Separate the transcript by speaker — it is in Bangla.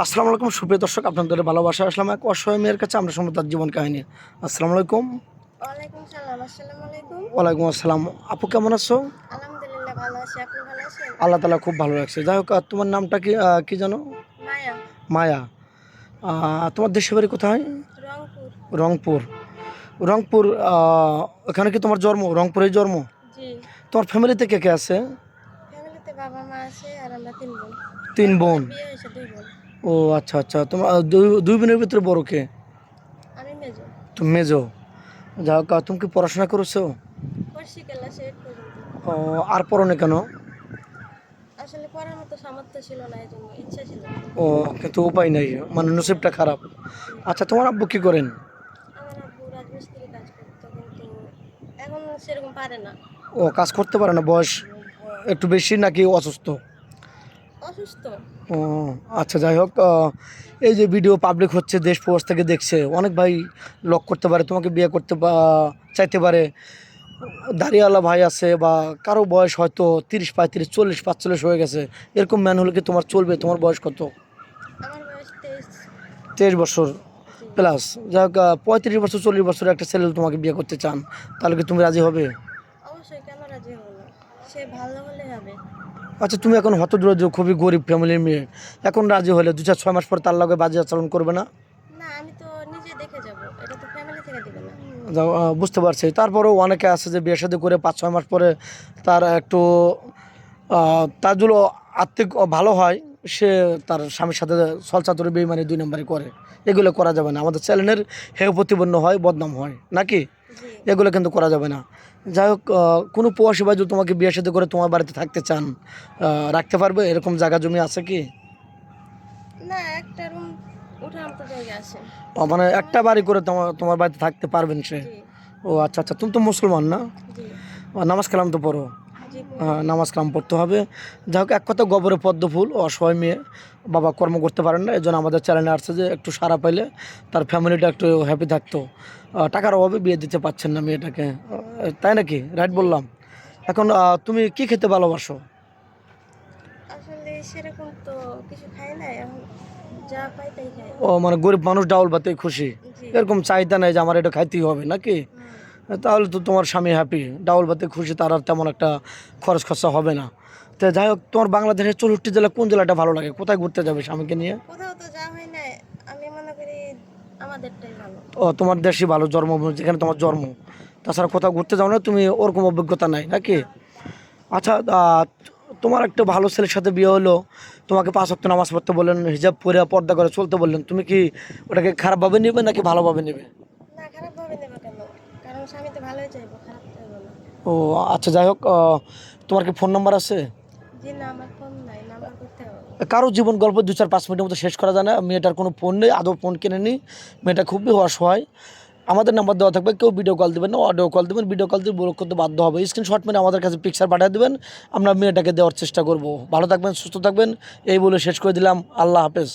Speaker 1: আসসালামু আলাইকুম সুপ্রিয় দর্শক, আপনাদের ভালোবাসা আসলাম এক অসহায় মেয়ের কাছে। আমরা শুনবো তার জীবন কাহিনী। আসসালামু আলাইকুম।
Speaker 2: ওয়ালাইকুম সালাম। আসসালামু আলাইকুম।
Speaker 1: ওয়ালাইকুম আসসালাম। আপু কেমন আছো?
Speaker 2: আলহামদুলিল্লাহ ভালো আছি। আপনি ভালো আছেন?
Speaker 1: আল্লাহ তালা খুব ভালো রাখছে। যাই হোক, তোমার নামটা কি কি জানো?
Speaker 2: মায়া।
Speaker 1: মায়া। তোমার দেশের বাড়ি কোথায়?
Speaker 2: রংপুর।
Speaker 1: রংপুর। রংপুর। এখানে কি তোমার জন্ম? রংপুরেই জন্ম?
Speaker 2: জি।
Speaker 1: তোমার ফ্যামিলিতে কে কে আছে?
Speaker 2: ফ্যামিলিতে বাবা মা আছে আর আমরা 3 বোন।
Speaker 1: 3 বোন।
Speaker 2: বিয়ে হয়েছে 2 বোন।
Speaker 1: ও আচ্ছা আচ্ছা। তোমার দুই বোনের ভিতরে বড় কে?
Speaker 2: আমি মেজো।
Speaker 1: তুমি মেজো। যাই হোক, তুমি কি পড়াশোনা করেছো?
Speaker 2: করছি ক্লাস 8 পর্যন্ত।
Speaker 1: ও, আর পড়ো না কেন?
Speaker 2: আসলে পড়ার মতো সামর্থ্য ছিল না, এজন্য ইচ্ছা ছিল না।
Speaker 1: ও, কিন্তু উপায় নেই, মানে নসিবটা খারাপ। আচ্ছা, তোমার আব্বু কি করেন?
Speaker 2: আমার আব্বু রাজমিস্ত্রি কাজ করতো, কিন্তু এখন সেরকম পারে না।
Speaker 1: ও, কাজ করতে পারে না, বয়স একটু বেশি নাকি অসুস্থ?
Speaker 2: অসুস্থ।
Speaker 1: ও আচ্ছা। যাই হোক, এই যে ভিডিও পাবলিক হচ্ছে, দেশ প্রবাস থেকে দেখছে, অনেক ভাই লক করতে পারে, তোমাকে বিয়ে করতে চাইতে পারে। দাড়িওয়ালা ভাই আছে, বা কারো বয়স হয়তো 30, 35, 40, 45 হয়ে গেছে। এরকম ম্যান হলে কি তোমার চলবে? তোমার বয়স কত?
Speaker 2: আমার বয়স 23।
Speaker 1: 23 বছর
Speaker 2: জি।
Speaker 1: প্লাস। যাই হোক, 35 বছর 40 বছর একটা ছেলে তোমাকে বিয়ে করতে চান, তাহলে কি তুমি রাজি হবে?
Speaker 2: অবশ্যই, কেন রাজি হব না? সে ভালো হলে হবে।
Speaker 1: আচ্ছা, তুমি এখন হতদরিদ্র, খুবই গরিব ফ্যামিলির মেয়ে, এখন রাজি হলে 2, 4, 6 মাস পর তার লগে বাজে আচরণ করবে না?
Speaker 2: না, আমি তো নিজে দেখে যাব, এটা তো ফ্যামিলি থেকে দিবে না।
Speaker 1: বুঝতে পারছি। তারপরেও অনেকে আছে যে বিয়ে শাদী করে 5, 6 মাস পরে তার একটু তার যদি আর্থিক ভালো হয়, সে তার স্বামীর সাথে ছলচাতুরি বেইমানি 2 নম্বরই করে। এগুলো করা যাবে না। আমাদের চ্যানেলের হেয় প্রতিপন্ন হয়, বদনাম হয় নাকি?
Speaker 2: জি।
Speaker 1: এগুলো কিন্তু করা যাবে না। যাই হোক, কোনো প্রবাসী ভাই যদি তোমাকে বিয়ে শাদী করে তোমার বাড়িতে থাকতে চান, রাখতে পারবে? এরকম জায়গা জমি আছে কি?
Speaker 2: না, একটা রুম উঠার মতো জায়গা আছে।
Speaker 1: মানে একটা বাড়ি করে তোমার তোমার বাড়িতে থাকতে পারবেন সে?
Speaker 2: জি।
Speaker 1: ও আচ্ছা আচ্ছা। তুমি তো মুসলমান না?
Speaker 2: জি।
Speaker 1: নামাজ কালাম তো পড়ো?
Speaker 2: জি পড়ি।
Speaker 1: হ্যাঁ, নামাজ কালাম পড়তে হবে। যাই হোক, এক কথা, গোবরে পদ্ম ফুল, অসহায় মেয়ে, বাবা কর্ম করতে পারেন না, এই জন্য আমাদের চ্যানেলে আসছে যে একটু সাড়া পাইলে তার ফ্যামিলিটা একটু হ্যাপি থাকতো। টাকার অভাবে বিয়ে দিতে পারছেন না মেয়েটাকে, তাই নাকি? রাইট বললাম? এখন তুমি কি খেতে ভালোবাসো?
Speaker 2: আসলে সেরকম তো কিছু খাই না, এখন যা পাই তাই খাই।
Speaker 1: ও, মানে গরিব মানুষ ডাউল ভাতেই খুশি,
Speaker 2: জি।
Speaker 1: এরকম চাহিদা নেই যে আমার এটা খাইতেই হবে নাকি? তাহলে তো তোমার স্বামী হ্যাপি, ডাউল ভাতে খুশি, তার আর তেমন একটা খরচ খরচা হবে না। তো যাই হোক, তোমার বাংলাদেশের 64 জেলা কোন জেলাটা ভালো লাগে? কোথায় ঘুরতে যাবে স্বামীকে নিয়ে?
Speaker 2: কোথাও তো যাওয়া হয় না, আমি মনে করি আমাদেরটাই ভালো।
Speaker 1: ও, তোমার দেশই ভালো, জন্মভূমি যেখানে তোমার জন্ম। তাছাড়া কোথাও ঘুরতে যাও না তুমি? ওরকম অভিজ্ঞতা নাই নাকি? আচ্ছা, তোমার একটা ভালো ছেলের সাথে বিয়ে হলো, তোমাকে 5 ওয়াক্ত নামাজ পড়তে বললেন, হিজাব পরে পর্দা করে চলতে বললেন, তুমি কি ওটাকে খারাপভাবে নেবে নাকি ভালোভাবে নেবে?
Speaker 2: না, খারাপ ভাবে নেবে কেন? কারণ স্বামী তো ভালোই চাইবো, খারাপ চাইবো না।
Speaker 1: ও আচ্ছা। যাই হোক, তোমার কি ফোন নাম্বার আছে?
Speaker 2: জি না, আমার ফোন নাই, নাম্বার করতে হবে।
Speaker 1: কারো জীবন গল্প 2, 4, 5 মিনিটের মতো শেষ করা যায় না। মেয়েটার কোনো ফোন নেই, আদৌ ফোন কিনেনি, মেয়েটা খুবই অসহায়। আমাদের নাম্বার দেওয়া থাকবে, কেউ ভিডিও কল দেবেন না, অডিও কল দেবেন। ভিডিও কল দিয়ে ব্লক করতে বাধ্য হবে। স্ক্রিনশট মেরে আমাদের কাছে পিকচার পাঠিয়ে দেবেন, আমরা মেয়েটাকে দেওয়ার চেষ্টা করব। ভালো থাকবেন, সুস্থ থাকবেন, এই বলে শেষ করে দিলাম। আল্লাহ হাফেজ।